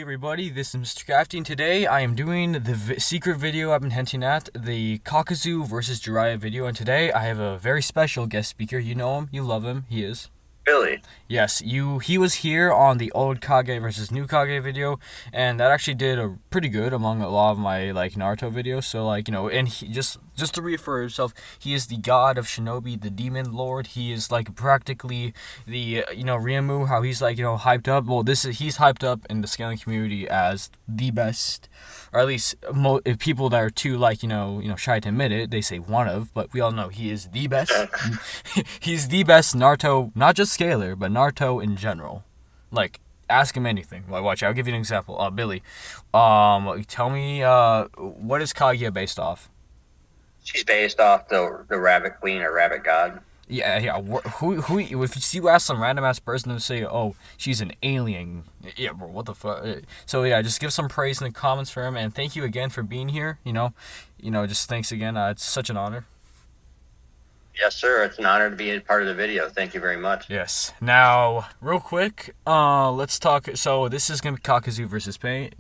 Everybody, this is Mr. Crafty, and today I am doing the secret video I've been hinting at, the Kakazu versus Jiraiya video, and today I have a very special guest speaker. You know him, you love him, he is. Billy. Yes, he was here on the old Kage versus new Kage video, and that actually did a pretty good among a lot of my Naruto videos. So and he just to reaffirm himself, he is the god of shinobi, the demon lord. He is practically the Ryamu, how he's hyped up. Well, he's hyped up in the scaling community as the best, or at least if people that are too shy to admit it, they say one of, but we all know he is the best. He's the best Naruto, not just scaler, but Naruto in general. Ask him anything. Watch, I'll give you an example. Billy, tell me, what is Kaguya based off? She's based off the rabbit queen or rabbit god. Yeah. Who? If you ask some random ass person to say, "Oh, she's an alien," yeah, bro, what the fuck? So yeah, just give some praise in the comments for him, and thank you again for being here. Just thanks again. It's such an honor. Yes, sir. It's an honor to be a part of the video. Thank you very much. Yes. Now, real quick, let's talk. So this is gonna be Kakazu versus Pain.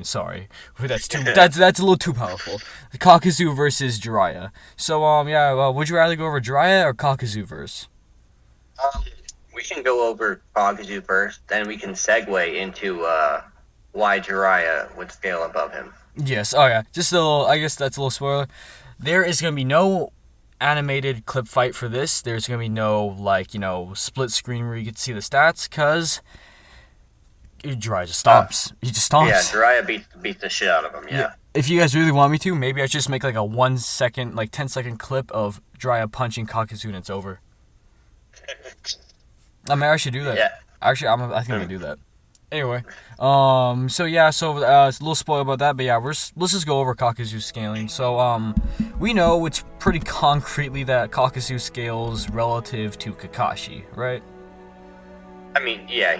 Sorry, that's a little too powerful. Kakazu versus Jiraiya. So would you rather go over Jiraiya or Kakazu verse? We can go over Kakazu first, then we can segue into why Jiraiya would scale above him. Yes. Oh yeah. Just a little. I guess that's a little spoiler. There is gonna be no animated clip fight for this. There's gonna be no split screen where you can see the stats, cause Jiraiya just stomps. He just stomps. Yeah, Jiraiya beats the shit out of him. Yeah. If you guys really want me to, maybe I should just make a 1 second, 10-second clip of Jiraiya punching Kakazu and it's over. I should do that. Yeah. Actually, I think I'm gonna do that. Anyway, it's a little spoiler about that, but yeah, let's just go over Kakazu scaling. So, we know it's pretty concretely that Kakazu scales relative to Kakashi, right? I mean, yeah,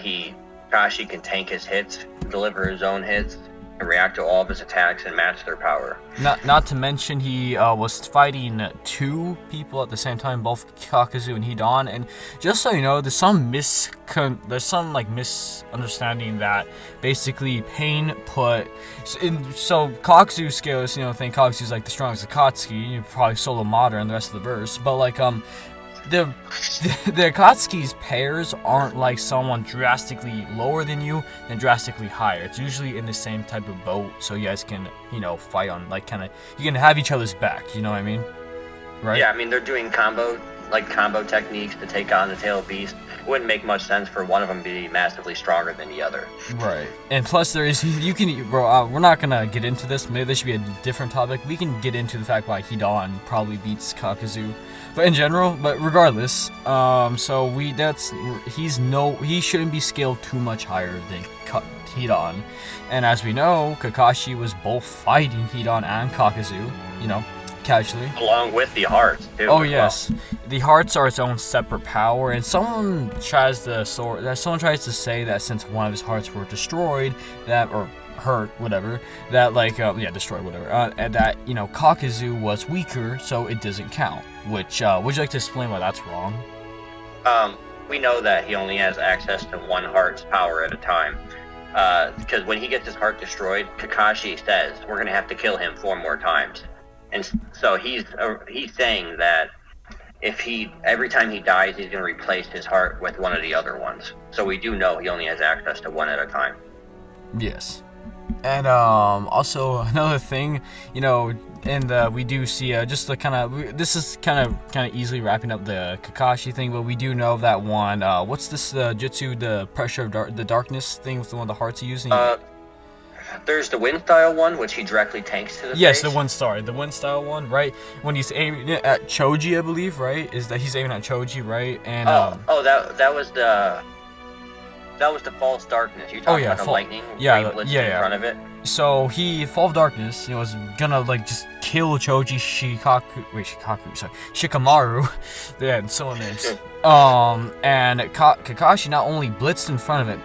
Kakashi can tank his hits, deliver his own hits, and react to all of his attacks and match their power. Not to mention he was fighting two people at the same time, both Kakazu and Hidan. And just so you know, there's some misunderstanding that basically Pain put so Kakazu scales. Think Kakazu's the strongest Akatsuki. You probably solo Madara and the rest of the verse, but the Akatsuki's pairs aren't someone drastically lower than you and drastically higher. It's usually in the same type of boat, so you guys can, fight on, you can have each other's back, you know what I mean? Right? Yeah, I mean, they're doing combo techniques to take on the tail beast. It wouldn't make much sense for one of them to be massively stronger than the other. Right. And plus we're not gonna get into this. Maybe this should be a different topic. We can get into the fact why Hidan probably beats Kakazu. But in general, regardless, he shouldn't be scaled too much higher than Hidan. And as we know, Kakashi was both fighting Hidan and Kakazu, casually. Along with the hearts, too. Oh, yes. Well. The hearts are its own separate power, and someone tries to say that since one of his hearts were destroyed, hurt, whatever, destroyed, whatever, and that, Kakazu was weaker, so it doesn't count, which, would you like to explain why that's wrong? We know that he only has access to one heart's power at a time, because when he gets his heart destroyed, Kakashi says, we're gonna have to kill him 4 more times, and so he's saying that every time he dies, he's gonna replace his heart with one of the other ones, so we do know he only has access to one at a time. Yes. And also another thing, we do see this is kind of easily wrapping up the Kakashi thing, but we do know that one. What's this jutsu? The pressure of the darkness thing with the one of the hearts he using. There's the wind style one, which he directly tanks to the face. Yes, the wind style one, right? When he's aiming at Choji, I believe, right? Is that he's aiming at Choji, right? And that was the false darkness. You're talking about the lightning in front of it. So Fall of Darkness, was gonna just kill Choji Shikamaru. Yeah, and so on names. And Kakashi not only blitzed in front of it,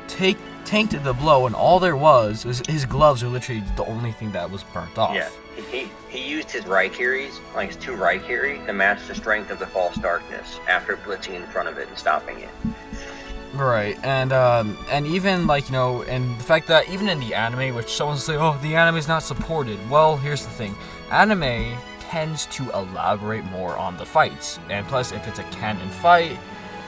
tanked the blow, and all there was his gloves were literally the only thing that was burnt off. Yeah, he used his Raikiris, his 2 Raikiri, to match the strength of the false darkness after blitzing in front of it and stopping it. Right, and even like and the fact that even in the anime, which someone's say, oh, the anime is not supported. Well, here's the thing, anime tends to elaborate more on the fights, and plus, if it's a canon fight,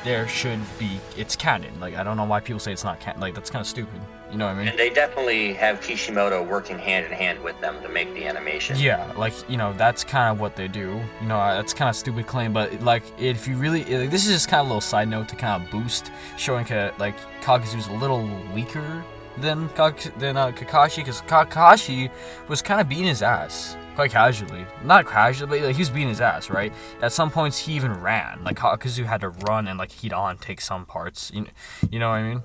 there should be it's canon. Like I don't know why people say it's not canon. Like that's kind of stupid. You know what I mean? And they definitely have Kishimoto working hand in hand with them to make the animation. Yeah, like that's kind of what they do. That's kind of stupid claim, but like if you really this is just kind of a little side note to kind of boost showing like Kakazu's a little weaker than Kakashi, because Kakashi was kind of beating his ass quite casually. Not casually, but like, he was beating his ass, right? At some points he even ran. Like Kakazu had to run and like heat on take some parts. You know what I mean?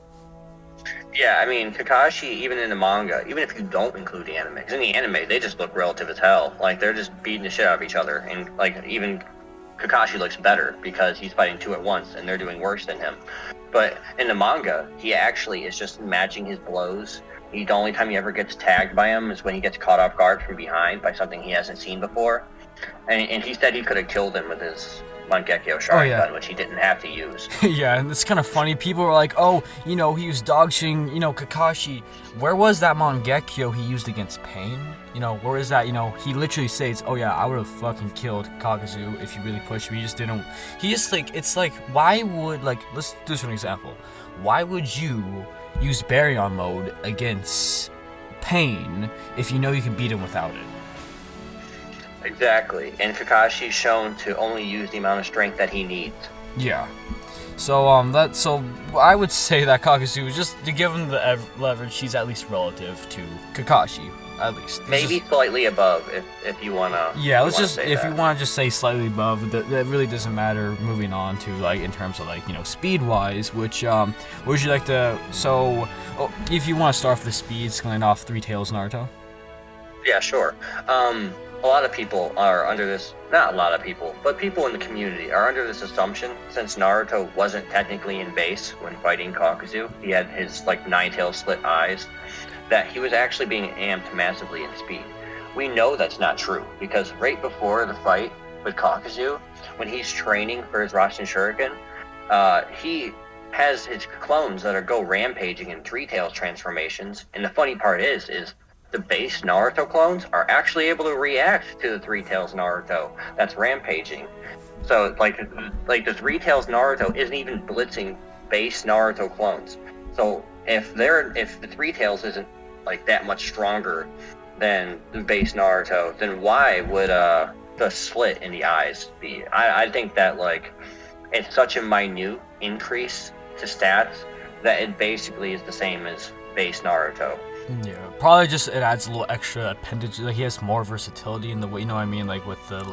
Yeah, I mean, Kakashi, even in the manga, even if you don't include the anime, because in the anime, they just look relative as hell. Like, they're just beating the shit out of each other. And, like, even Kakashi looks better because he's fighting two at once, and they're doing worse than him. But in the manga, he actually is just matching his blows. The only time he ever gets tagged by him is when he gets caught off guard from behind by something he hasn't seen before. And he said he could have killed him with his Mangekyo Sharingan, which he didn't have to use. Yeah, and it's kind of funny. People were like, oh, he was dodging, Kakashi. Where was that Mangekyo he used against Pain? Where is that? He literally says, oh yeah, I would have fucking killed Kakazu if you really pushed me. He just didn't. He just like, it's like, why would, like, let's do this for an example. Why would you use Baryon mode against Pain if you know you can beat him without it? Exactly, and Kakashi's shown to only use the amount of strength that he needs. Yeah. So I would say that Kakazu, just to give him the leverage, he's at least relative to Kakashi, at least. Maybe slightly above, if you wanna. Yeah, let's just if you want to just say slightly above, that really doesn't matter. Moving on to like in terms of like speed wise, which would you like to? So if you want to start with the speeds, going off Three Tails Naruto. Yeah, sure. A lot of people are under this, not a lot of people, but people in the community are under this assumption, since Naruto wasn't technically in base when fighting Kakazu, he had his like nine-tailed slit eyes, that he was actually being amped massively in speed. We know that's not true, because right before the fight with Kakazu, when he's training for his Rasen Shuriken, he has his clones that are go rampaging in Three Tails transformations, and the funny part is the base Naruto clones are actually able to react to the Three Tails Naruto that's rampaging. So like the Three Tails Naruto isn't even blitzing base Naruto clones. So if the Three Tails isn't like that much stronger than the base Naruto, then why would the slit in the eyes be? I think that like it's such a minute increase to stats that it basically is the same as base Naruto. Yeah, probably just it adds a little extra appendage. Like he has more versatility in the way, I mean, like with the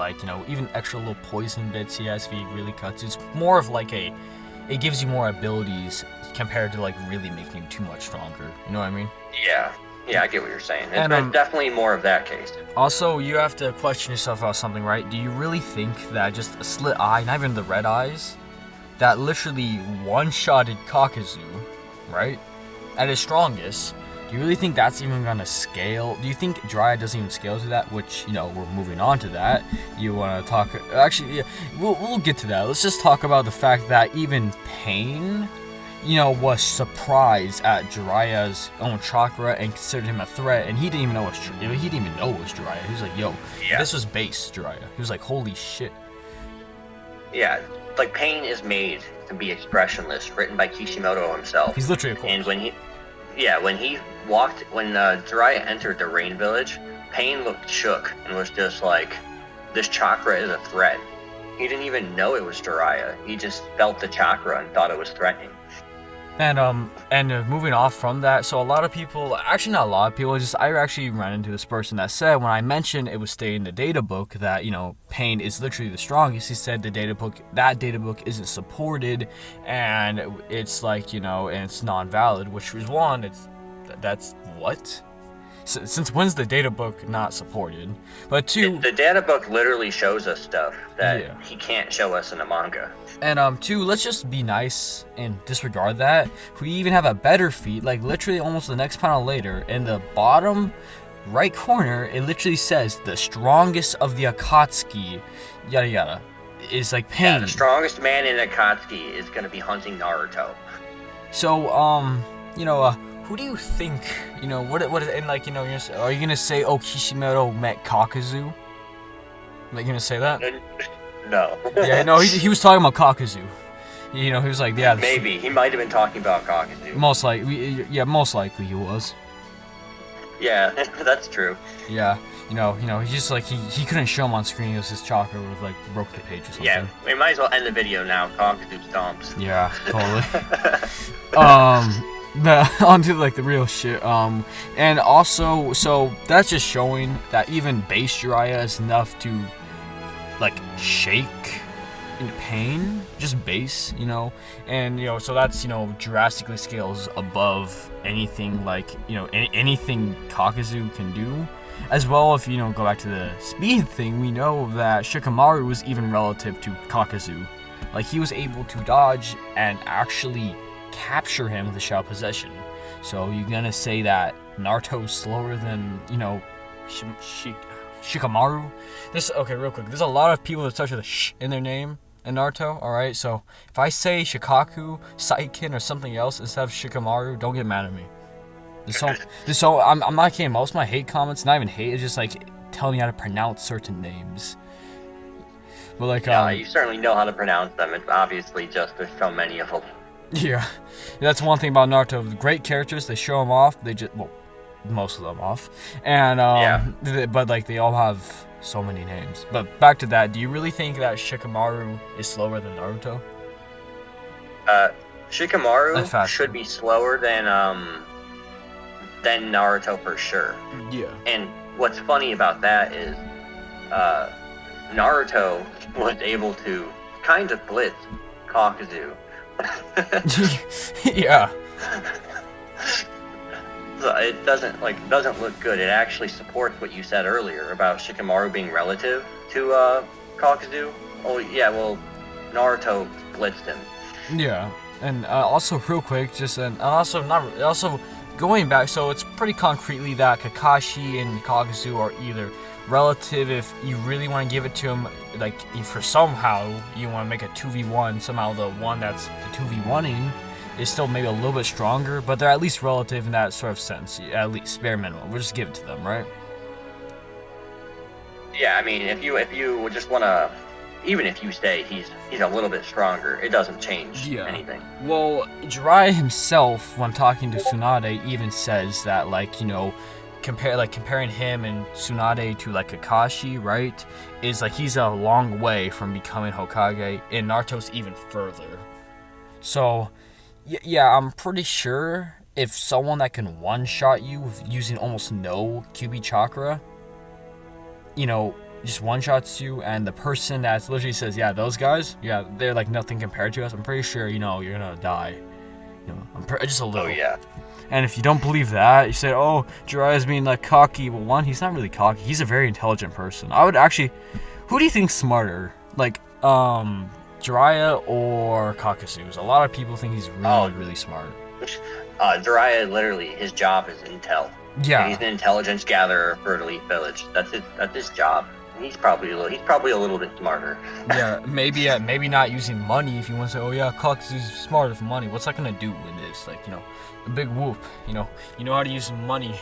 even extra little poison bits he has if he really cuts. It's more of like it gives you more abilities compared to like really making you too much stronger. You know what I mean? Yeah, I get what you're saying. It's definitely more of that case. Also, you have to question yourself about something, right? Do you really think that just a slit eye, not even the red eyes, that literally one-shotted Kakazu, right, at his strongest? Do you really think that's even gonna scale? Do you think Jiraiya doesn't even scale to that? Which, we're moving on to that. You wanna talk? Actually, yeah, we'll get to that. Let's just talk about the fact that even Pain, was surprised at Jiraiya's own chakra and considered him a threat, and he didn't even know it was Jiraiya. He was like, "Yo, this was base Jiraiya." He was like, "Holy shit." Yeah, like Pain is made to be expressionless, written by Kishimoto himself. He's literally a corpse. And when Jiraiya entered the Rain Village, Pain looked shook and was just like, this chakra is a threat. He didn't even know it was Jiraiya. He just felt the chakra and thought it was threatening. And moving off from that, so a lot of people, actually not a lot of people, I actually ran into this person that said when I mentioned it was stated in the data book that, Pain is literally the strongest, he said that data book isn't supported and it's like, and it's non-valid, which was one, that's what? Since when's the data book not supported? But two, the data book literally shows us stuff that he can't show us in the manga. And two, let's just be nice and disregard that. We even have a better feat, like literally almost the next panel later, in the bottom right corner, it literally says the strongest of the Akatsuki, yada yada, is like Pain. Yeah, the strongest man in Akatsuki is going to be hunting Naruto. So, who do you think, and like, are you gonna say, oh, Kishimoto met Kakazu? Like, you gonna say that? No. Yeah, no, he was talking about Kakazu. He was like, yeah. Maybe he might have been talking about Kakazu. Most likely he was. Yeah, that's true. Yeah, he's just like he couldn't show him on screen. It was his chakra would have like broke the page or something. Yeah, we might as well end the video now. Kakazu stomps. Yeah, totally. Onto like the real shit. And also, so that's just showing that even base Jiraiya is enough to like shake in pain, just base, and so that's drastically scales above anything like anything Kakazu can do. As well, if go back to the speed thing, we know that Shikamaru was even relative to Kakazu. Like, he was able to dodge and actually capture him with the Shao possession. So you're gonna say that Naruto's slower than Shikamaru? Okay, real quick. There's a lot of people that start with a sh in their name in Naruto. All right, so if I say Shikaku, Saiken, or something else instead of Shikamaru, don't get mad at me. So I'm not kidding. Most of my hate comments, not even hate, it's just like telling me how to pronounce certain names. But like, you certainly know how to pronounce them. It's obviously just there's so many of them. Yeah, that's one thing about Naruto. The great characters, they show them off. They just most of them off, and but like they all have so many names. But back to that, do you really think that Shikamaru is slower than Naruto? Shikamaru should be slower than Naruto for sure. Yeah. And what's funny about that is Naruto was able to kind of blitz Kakazu. Yeah. So it doesn't look good. It actually supports what you said earlier about Shikamaru being relative to Kakazu. Oh yeah, well Naruto blitzed him. Yeah, and also real quick, also going back, so it's pretty concretely that Kakashi and Kakazu are either relative if you really want to give it to him, like if for somehow you want to make a 2v1, somehow the one that's the 2v1ing is still maybe a little bit stronger, but they're at least relative in that sort of sense, at least bare minimum. We'll just give it to them, right? Yeah, I mean, if you just want to, even if you say he's a little bit stronger, it doesn't change anything. Well, Jiraiya himself, when talking to Tsunade, even says that comparing him and Tsunade to like Kakashi, right, is like he's a long way from becoming Hokage, and Naruto's even further. So, yeah, I'm pretty sure if someone that can one-shot you using almost no QB chakra, just one-shots you, and the person that literally says, yeah, those guys, yeah, they're like nothing compared to us, I'm pretty sure, you're gonna die. Just a little. Oh, yeah. And if you don't believe that, you say, oh, Jiraiya's being like cocky. Well, one, he's not really cocky. He's a very intelligent person. I would actually, who do you think's smarter? Like, Jiraiya or Kakazu? A lot of people think he's really smart. Jiraiya, literally, his job is intel. Yeah. He's an intelligence gatherer for Elite Village. That's his job. He's probably a little bit smarter. Yeah, maybe not using money. If you want to say, oh yeah, Kakazu's smarter for money. What's that gonna do with this? Like, a big whoop. You know how to use some money.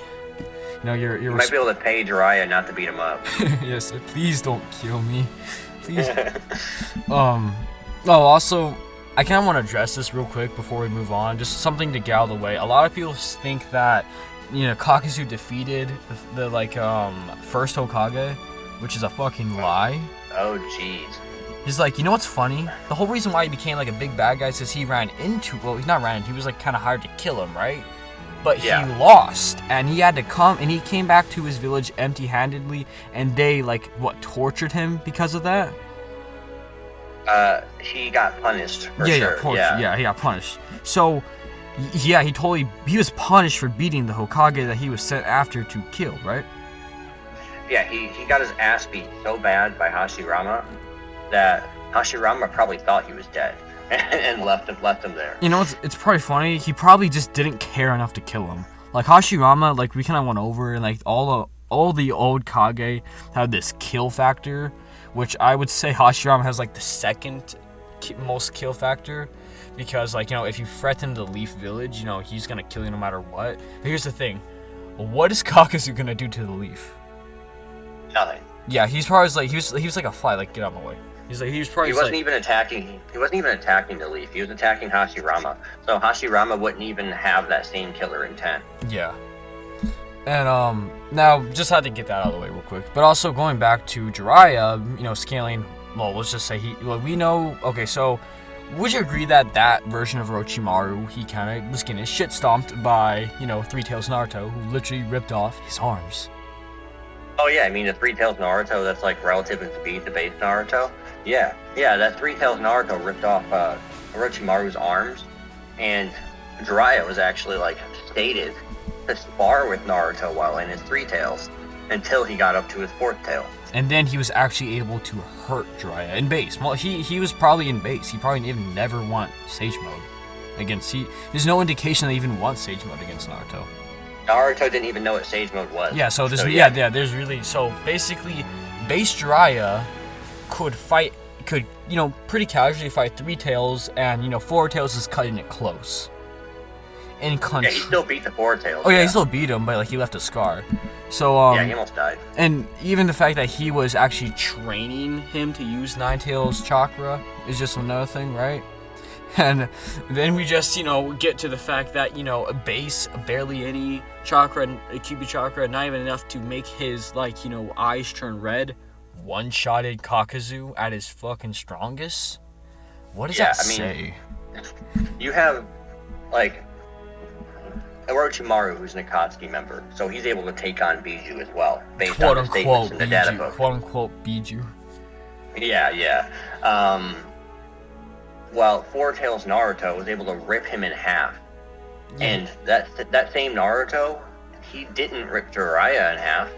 You might be able to pay Jiraiya not to beat him up. Yes, please don't kill me. Please. Also, I kind of want to address this real quick before we move on. Just something to get out of the way. A lot of people think that Kakazu defeated the first Hokage, which is a fucking lie. Oh jeez. He's like, what's funny? The whole reason why he became like a big bad guy is because he he was like kind of hard to kill him, right? But he lost, and he had to come, and he came back to his village empty-handedly, and they tortured him because of that. He got punished for sure. Yeah, he got punished. So, yeah, he was punished for beating the Hokage that he was sent after to kill, right? Yeah, he got his ass beat so bad by Hashirama that Hashirama probably thought he was dead and left him there. It's probably funny. He probably just didn't care enough to kill him. Like Hashirama, we kind of went over, and all the old Kage have this kill factor, which I would say Hashirama has the second most kill factor, because like, you know, if you threaten the Leaf Village, you know, he's gonna kill you no matter what. But here's the thing, what is Kakazu gonna do to the Leaf? Nothing. Yeah, he's probably like he was like a fly, like get out of my way. He was probably He wasn't even attacking. He wasn't even attacking the Leaf. He was attacking Hashirama. So Hashirama wouldn't even have that same killer intent. Yeah. And now just had to get that out of the way real quick. But also going back to Jiraiya, you know, scaling. Well, let's just say we know. Okay, so would you agree that that version of Orochimaru, he kind of was getting his shit stomped by, you know, Three Tails Naruto, who literally ripped off his arms. Oh yeah, I mean the Three Tails Naruto, that's like relative in speed to base Naruto. Yeah, that Three Tails Naruto ripped off Orochimaru's arms, and Jiraiya was actually like stated to spar with Naruto while in his Three Tails until he got up to his fourth tail. And then he was actually able to hurt Jiraiya in base. Well, he was probably in base. He probably even never want Sage Mode against. There's no indication that he even wants Sage Mode against Naruto. Naruto didn't even know what Sage Mode was. Yeah, so there's there's really, so basically base Jiraiya could you know, pretty casually fight Three Tails, and you know, Four Tails is cutting it close. Yeah, he still beat the Four Tails. Oh yeah, he still beat him, but like he left a scar. So yeah, he almost died. And even the fact that he was actually training him to use Nine Tails chakra is just another thing, right? And then we just, you know, get to the fact that, you know, a base, barely any chakra, a QB chakra, not even enough to make his, like, you know, eyes turn red, one-shotted Kakazu at his fucking strongest? What does that say? You have, like, Orochimaru, who's an Akatsuki member, so he's able to take on Biju as well, based on the statements in the data book. Quote-unquote Biju. Yeah. Well, Four Tails Naruto was able to rip him in half. Yeah. And that same Naruto, he didn't rip Jiraiya in half.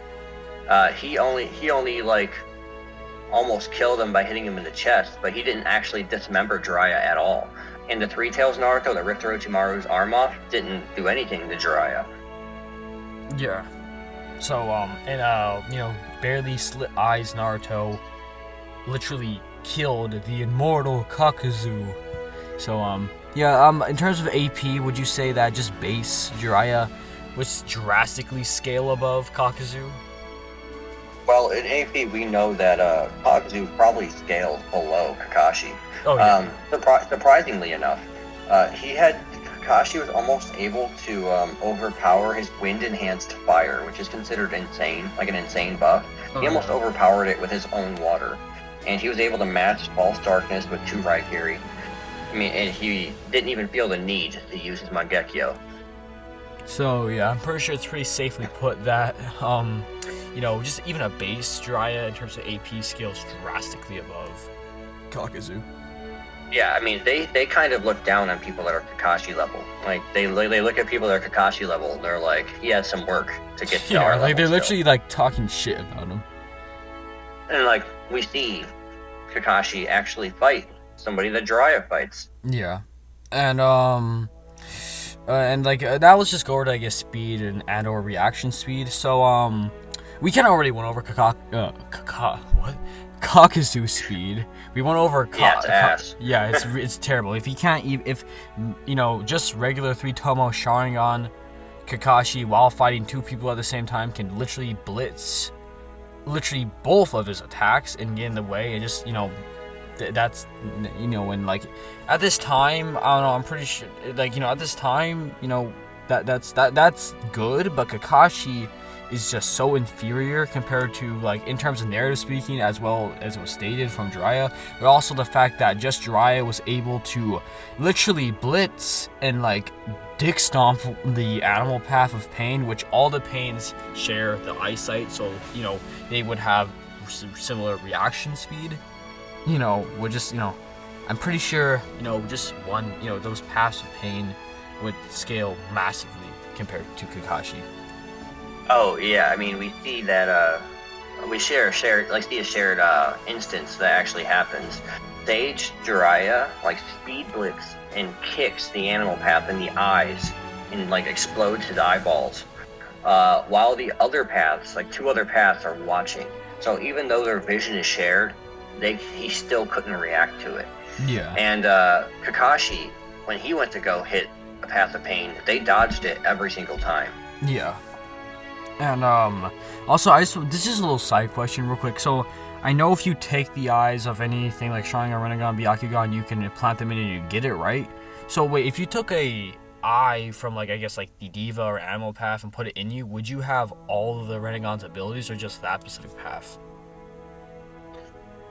He only like almost killed him by hitting him in the chest, but he didn't actually dismember Jiraiya at all. And the Three Tails Naruto that ripped Orochimaru's arm off didn't do anything to Jiraiya. Yeah. So you know, barely slit eyes Naruto literally killed the immortal Kakazu. So in terms of AP, would you say that just base Jiraiya was drastically scale above Kakazu? Well, in AP we know that Kakazu probably scaled below Kakashi. Oh yeah. Surprisingly enough, Kakashi was almost able to overpower his wind-enhanced fire, which is considered insane, like an insane buff. He almost overpowered it with his own water. And he was able to match False Darkness with 2 Raikiri. I mean, and he didn't even feel the need to use his Mangekyo. So yeah, I'm pretty sure it's pretty safely put that, you know, just even a base Jiraiya in terms of AP scales drastically above Kakazu. Yeah, I mean, they kind of look down on people that are Kakashi level. Like, they look at people that are Kakashi level, and they're like, he has some work to get to our level. Like, they're literally, like, talking shit about him. And, like, we see Kakashi actually fight somebody that Jiraiya fights. Yeah. And like, now let's just go over to, I guess, speed and or reaction speed. So, we kind of already went over Kakazu's speed. We went over it's terrible. If he can't if you know, just regular 3-Tomo Sharingan Kakashi while fighting 2 people at the same time can literally blitz literally both of his attacks and get in the way, and just, you know, that's, you know, when, like, at this time, I don't know, I'm pretty sure, like, you know, at this time, you know, that's good, but Kakashi is just so inferior compared to, like, in terms of narrative speaking, as well as it was stated from Jiraiya, but also the fact that just Jiraiya was able to literally blitz and, like, dick stomp the animal path of pain, which all the pains share the eyesight, so, you know, they would have similar reaction speed, you know, would just, you know, I'm pretty sure, you know, just one, you know, those paths of pain would scale massively compared to Kakashi. Oh yeah, I mean, we see that we see a shared instance that actually happens. Sage Jiraiya like speed blitz and kicks the animal path in the eyes and like explodes his eyeballs, while the other paths, like 2 other paths, are watching. So even though their vision is shared, he still couldn't react to it. Yeah. And Kakashi, when he went to go hit a path of pain, they dodged it every single time. Yeah. And also this is a little side question real quick. So I know if you take the eyes of anything like Sharingan, Rinnegan, Byakugan, you can implant them in and you get it, right? So wait, if you took a eye from like I guess like the Diva or Animal Path and put it in you, would you have all of the Rinnegan's abilities or just that specific path?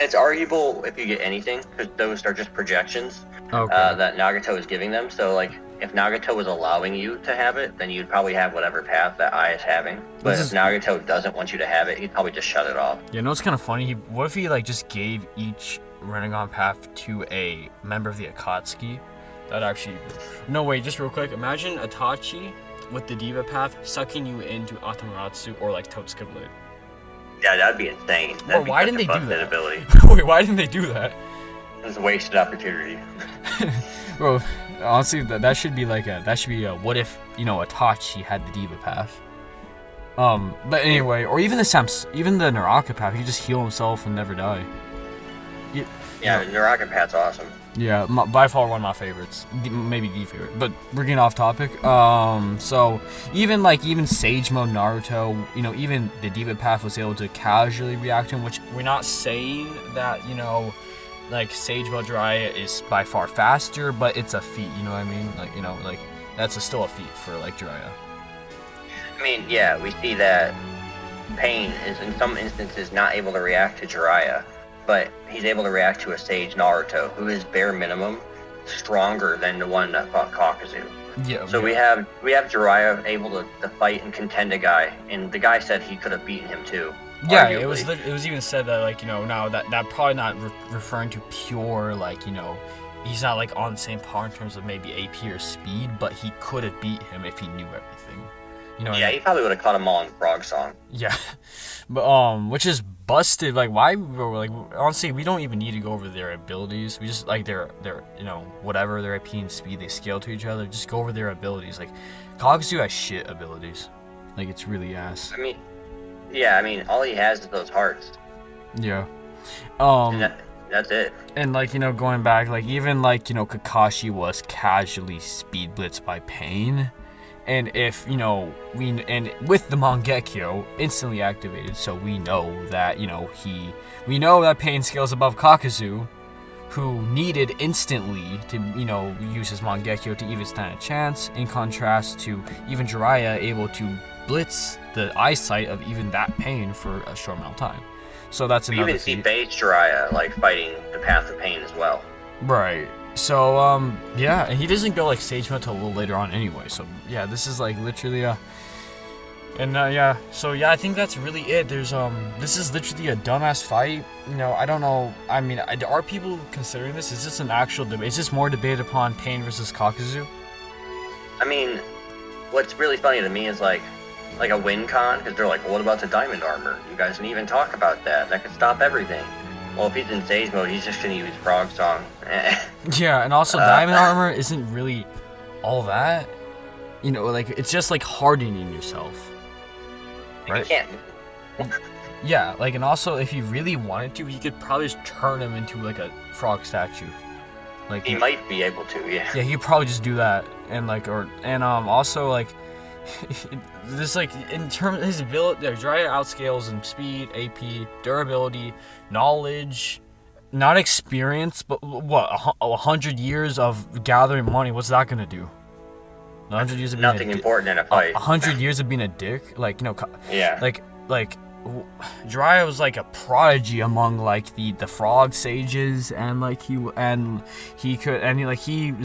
It's arguable if you get anything, because those are just projections that Nagato is giving them. So, like, if Nagato was allowing you to have it, then you'd probably have whatever path that Eye is having. But if Nagato doesn't want you to have it, he'd probably just shut it off. Yeah, you know what's kind of funny? What if he, like, just gave each Rinnegan path to a member of the Akatsuki? That actually... No, wait, just real quick. Imagine Itachi with the Diva path sucking you into Atamatsu or, like, Totsuka Blade. Yeah, that'd be insane. Well, why didn't they do that? Ability. Wait, why didn't they do that? It's a wasted opportunity. Bro, honestly, that should be like what if, you know, Itachi had the Diva path. But anyway, or even the Naraka path, he could just heal himself and never die. Yeah, Naraka path's awesome. Yeah, by far one of my favorites, maybe the favorite. But we're getting off topic. So even Sage Mode Naruto, you know, even the Diva Path was able to casually react to him. Which we're not saying that, you know, like Sage Mode Jiraiya is by far faster, but it's a feat. You know what I mean? Like, you know, like that's still a feat for like Jiraiya. I mean, yeah, we see that Pain is in some instances not able to react to Jiraiya. But he's able to react to a Sage Naruto, who is bare minimum stronger than the one that fought Kakazu. Yeah. So we have Jiraiya able to fight and contend a guy, and the guy said he could have beaten him too. Yeah, arguably. it was even said that, like, you know, now that probably not referring to pure, like, you know, he's not like on the same par in terms of maybe AP or speed, but he could have beat him if he knew everything. You know. Yeah, he probably would have caught him all in Frog Song. Yeah, but which is busted. Like, why? Like, honestly, we don't even need to go over their abilities. We just like their you know, whatever their AP and speed they scale to each other. Just go over their abilities. Like, Kakazu has shit abilities. Like, it's really ass. I mean, yeah, I mean, all he has is those hearts. Yeah. And that's it. And like, you know, going back, like even like, you know, Kakashi was casually speed blitzed by Pain. And if, you know, with the Mangekyo instantly activated, so we know that, you know, we know that Pain scales above Kakazu, who needed instantly to, you know, use his Mangekyo to even stand a chance, in contrast to even Jiraiya able to blitz the eyesight of even that Pain for a short amount of time. So that's another You even see base Jiraiya, like, fighting the Path of Pain as well. Right. So, yeah, and he doesn't go, like, stage mode till a little later on anyway, so, yeah, this is, like, literally, yeah, so, yeah, I think that's really it. There's, this is literally a dumbass fight, you know, I don't know, I mean, are people considering this? Is this an actual debate? Is this more debate upon Pain versus Kakazu? I mean, what's really funny to me is, like a win con, because they're like, well, what about the diamond armor? You guys didn't even talk about that. That could stop everything. Well, if he's in stage mode, he's just gonna use Frog Song. Yeah, and also diamond armor isn't really all that. You know, like, it's just like hardening yourself. Right? You can't. Yeah, like, and also if he really wanted to, he could probably just turn him into like a frog statue. Like, he might be able to, yeah. Yeah, he could probably just do that, and like, also like, this, like, in terms of his ability, Jiraiya outscales in speed, AP, durability, knowledge, not experience, but what, 100 years of gathering money, what's that gonna do? 100 years of being nothing important in a fight. 100 years of being a dick, like, you know, yeah, like Jiraiya was like a prodigy among like the frog sages, and like he's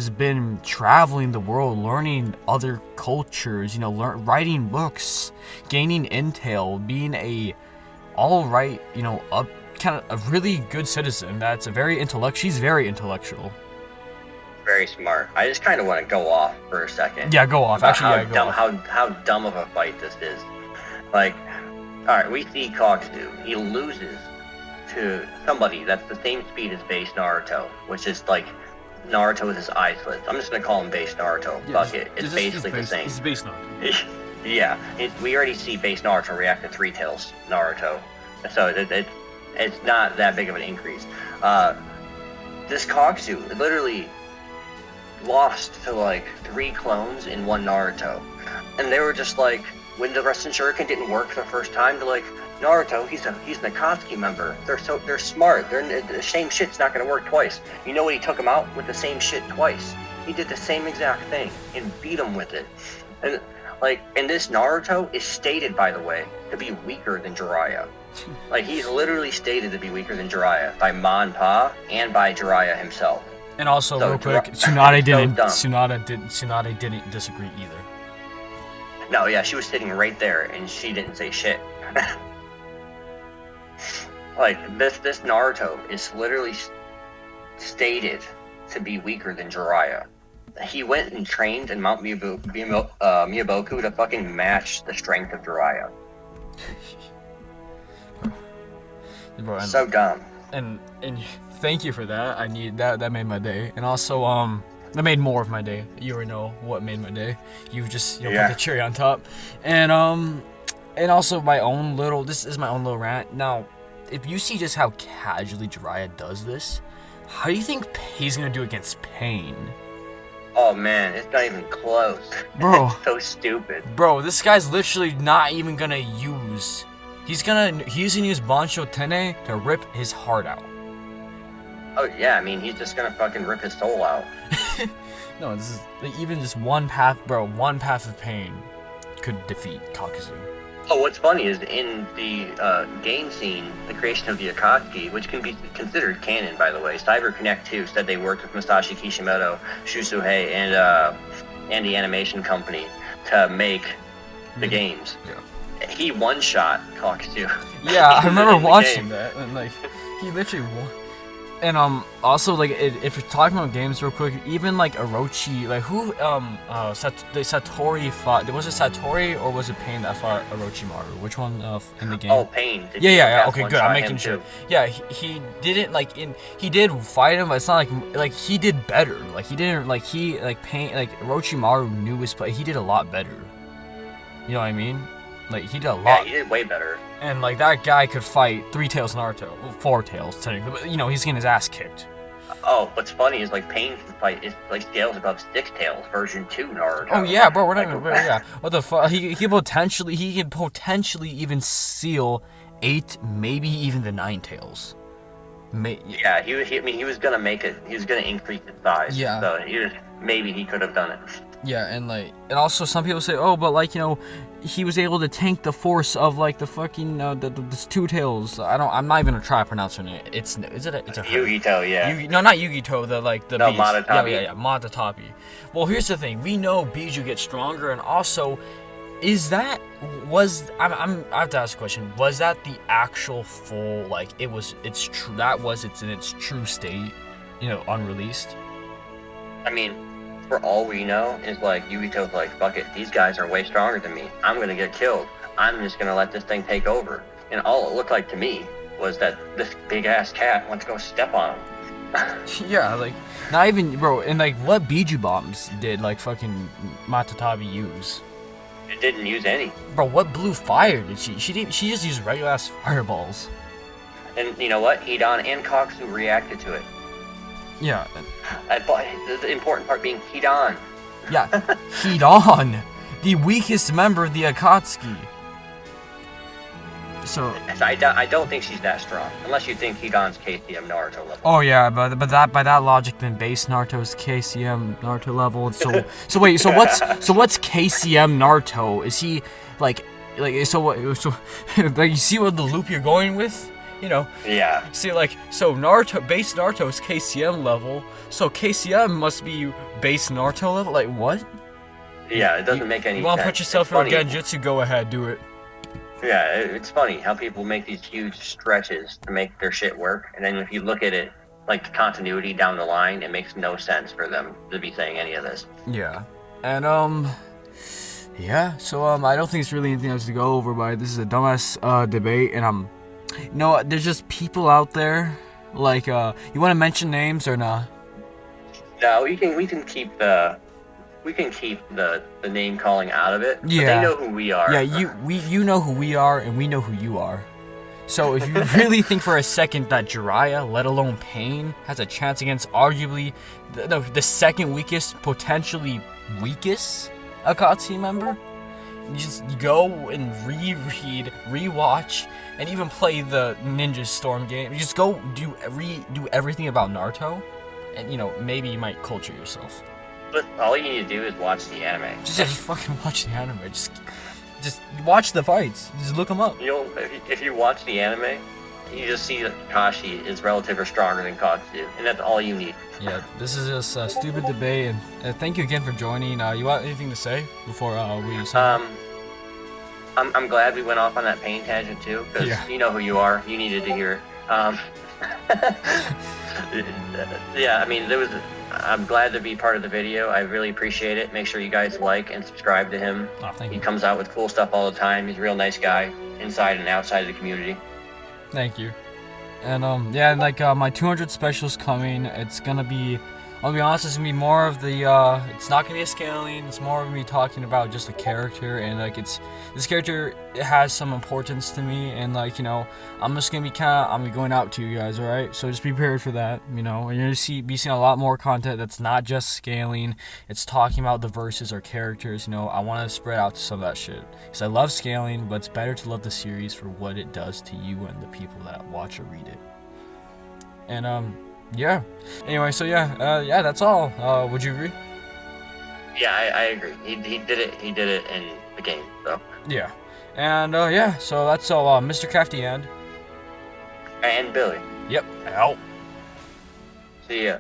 been traveling the world, learning other cultures, you know, writing books, gaining intel, being a alright, you know, kind of a really good citizen. That's a very she's very intellectual. Very smart. I just kind of want to go off for a second. Yeah, go off. Actually, go off. How dumb of a fight this is. Like, alright, we see Kakazu. He loses to somebody that's the same speed as base Naruto, which is like Naruto with his eyes slits. I'm just gonna call him base Naruto. Yeah, Fuck it. It's basically the same. It's base Naruto. Yeah, we already see base Naruto react to Three Tails Naruto, so it's not that big of an increase. this Kakazu literally lost to like 3 clones in one Naruto, and they were just like, when the Rasen Shuriken didn't work the first time, they're like, Naruto, he's an Akatsuki member. They're smart. The same shit's not gonna work twice. You know what? He took him out with the same shit twice. He did the same exact thing and beat him with it. And like, and this Naruto is stated, by the way, to be weaker than Jiraiya. Like, he's literally stated to be weaker than Jiraiya by Manpa and by Jiraiya himself. And also, So real quick, Tsunade Tsunade didn't disagree either. No, yeah, she was sitting right there, and she didn't say shit. Like, this Naruto is literally stated to be weaker than Jiraiya. He went and trained in Mount Miyaboku to fucking match the strength of Jiraiya. Bro, So dumb. And thank you for that. I need that. That made my day. And also, that made more of my day. You already know what made my day. You just put the cherry on top. And also this is my own little rant. Now, if you see just how casually Jiraiya does this, how do you think he's gonna do against Pain? Oh man, it's not even close. Bro. It's so stupid. Bro, this guy's literally not even gonna use. He's gonna use Bansho Tene to rip his heart out. Oh yeah, I mean, he's just gonna fucking rip his soul out. No, this is like, even just one path of pain could defeat Kakazu. Oh, what's funny is in the game scene, the creation of the Akatsuki, which can be considered canon, by the way, Cyber Connect 2 said they worked with Masashi Kishimoto, Shusuhei, and the animation company to make the games. Yeah. He one-shot Kakazu. Yeah, I remember watching that, and like, he literally won. And also, like, if you're talking about games real quick, even like Orochi, like who the Satori fought, was it Satori or was it Pain that fought Orochimaru? Which one in the game? Oh, Pain. Yeah. Okay, good. I'm making sure. Yeah, he didn't like he did fight him, but it's not like he did better. Like he didn't Pain, like Orochimaru knew his play. He did a lot better. You know what I mean? Like, he did a lot. Yeah, he did way better. And, like, that guy could fight 3 Tails Naruto. Well, 4 Tails, technically. But, you know, he's getting his ass kicked. Oh, what's funny is, like, Pain can fight, is like, scales above 6 Tails, version 2 Naruto. Oh, yeah, bro, we're not even, yeah. What the fuck? He can potentially even seal 8, maybe even the 9 Tails. Yeah, he was gonna make it, he was gonna increase his size. Yeah. So, maybe he could have done it. Yeah, and also some people say, oh, but like, you know, he was able to tank the force of like the fucking the 2 Tails. I'm not even gonna try to pronounce her name. It's a Yugito, yeah. No, not Yugito. The beast. Matatabi. Yeah, Matatabi. Well, here's the thing. We know Biju gets stronger, and also, I have to ask a question. Was that the actual full, like, it's in its true state, you know, unreleased? I mean, for all we know, is like, Yugito's like, fuck it, these guys are way stronger than me. I'm gonna get killed. I'm just gonna let this thing take over. And all it looked like to me was that this big-ass cat went to go step on him. Yeah, like, not even, bro, and like, what Biju bombs did, like, fucking Matatabi use? It didn't use any. Bro, what blue fire did she? She just used regular-ass fireballs. And you know what? Hidan and Kakazu reacted to it. Yeah. But the important part being Hidan. Yeah, Hidan, the weakest member of the Akatsuki. So I don't think she's that strong, unless you think Hidan's KCM Naruto level. Oh yeah, but by that logic, then base Naruto's KCM Naruto level. So wait, so what's KCM Naruto? Is he like like you see what the loop you're going with? You know. Yeah. See, like, so base Naruto is KCM level, so KCM must be base Naruto level. Like, what? Yeah, it doesn't make any sense. You want to put yourself in a Genjutsu? Go ahead, do it. Yeah, it's funny how people make these huge stretches to make their shit work, and then if you look at it, like the continuity down the line, it makes no sense for them to be saying any of this. Yeah, and yeah. So I don't think it's really anything else to go over. But this is a dumbass debate, and no, there's just people out there. Like, you want to mention names or not? No, we can keep the name calling out of it. Yeah. But they know who we are. Yeah, you know who we are, and we know who you are. So if you really think for a second that Jiraiya, let alone Pain, has a chance against arguably the second weakest, potentially weakest Akatsuki member, you just go and reread, rewatch, and even play the Ninja Storm game. You just go do everything about Naruto, and maybe you might culture yourself. But all you need to do is watch the anime. Just fucking watch the anime. Just watch the fights. Just look them up. If you watch the anime, you just see that Kakashi is relatively stronger than Katsu, and that's all you need. Yeah, this is just a stupid debate, and thank you again for joining. You want anything to say before we sign off? I'm glad we went off on that Pain tangent too, because you know who you are. You needed to hear it. Yeah, I mean, I'm glad to be part of the video. I really appreciate it. Make sure you guys like and subscribe to him. Oh, thank you. He comes out with cool stuff all the time. He's a real nice guy, inside and outside of the community. Thank you. And yeah, like my 200 specials coming. It's gonna be, I'll be honest, it's gonna be more of the it's not gonna be a scaling. It's more of me talking about just a character, and like this character has some importance to me, and like I'm just gonna be I'm gonna be going out to you guys, all right? So just be prepared for that. And you're gonna be seeing a lot more content that's not just scaling. It's talking about the verses or characters. I want to spread out to some of that shit because I love scaling, but it's better to love the series for what it does to you and the people that watch or read it. And yeah. Anyway, so yeah, that's all. Would you agree? Yeah, I agree. He did it. He did it in the game. So. Yeah. And yeah. So that's all. Mr. Crafty and Billy. Yep. Out. See ya.